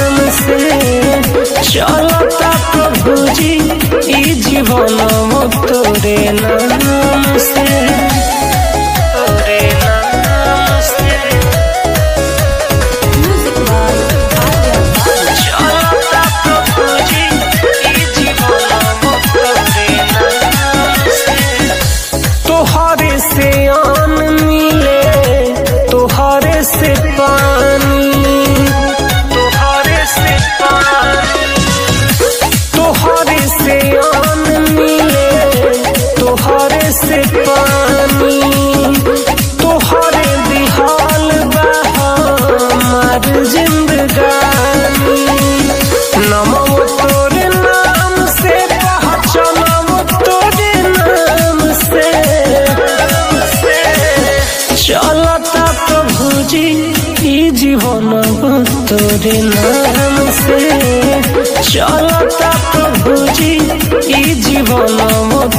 नाम से चलता प्रभु जी ई जीवन तोरे नाम से, तोरे नाम से चलता प्रभु जी ई जीवन तोरे नाम से। तोहरे से अन्न मिले, तोहरे से पानी, तोहरे से पानी, तोहरे से अन्न मिले, तोहरे से पानी, तोहरे दिहाल बा हमार जिंदगानी। नमो तोरे नाम से पहचानबो तोरे नाम से, चलता प्रभु जी ई जीवन तोरे नाम से, चलता प्रभु जी ई जीवन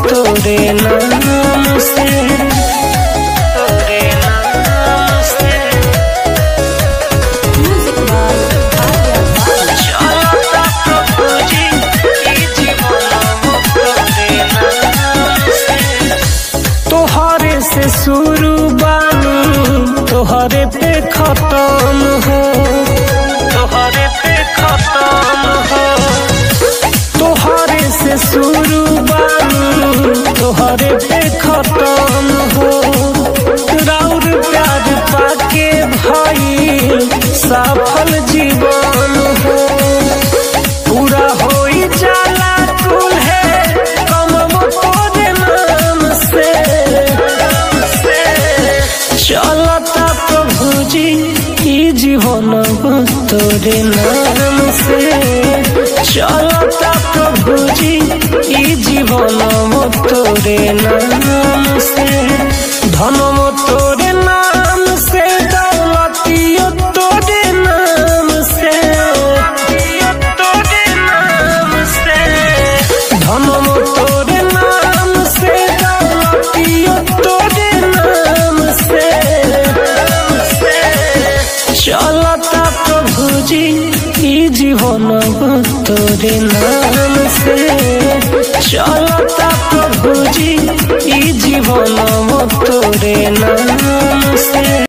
तोरे नाम से, तोरे नाम से चलता प्रभु जी ई जीवन तोरे नाम से। तोहरे से शुरू तोहरे पे खत्म हो, तोहरे पे खत्म हो, तोहरे से शुरू बानी तोहरे पे खत्म हो। राउर प्यार पाके भाई सफल जीवन हो, पूरा होई जाला कुल है कमबो तोरे नाम से, चलता प्रभु जी ई जीवन तोरे नाम से, चलता प्रभु जी ई जीवन तोरे नाम से। धनम तोरे नाम से, दौलतियो तोरे नाम से, तोरे नाम से, धनम तोरे नाम से, दौलतियो तोरे नाम से, चलता प्रभु जी ई जीवन तोरे नाम से, चलता प्रभु जी ई जीवन तोरे नाम से।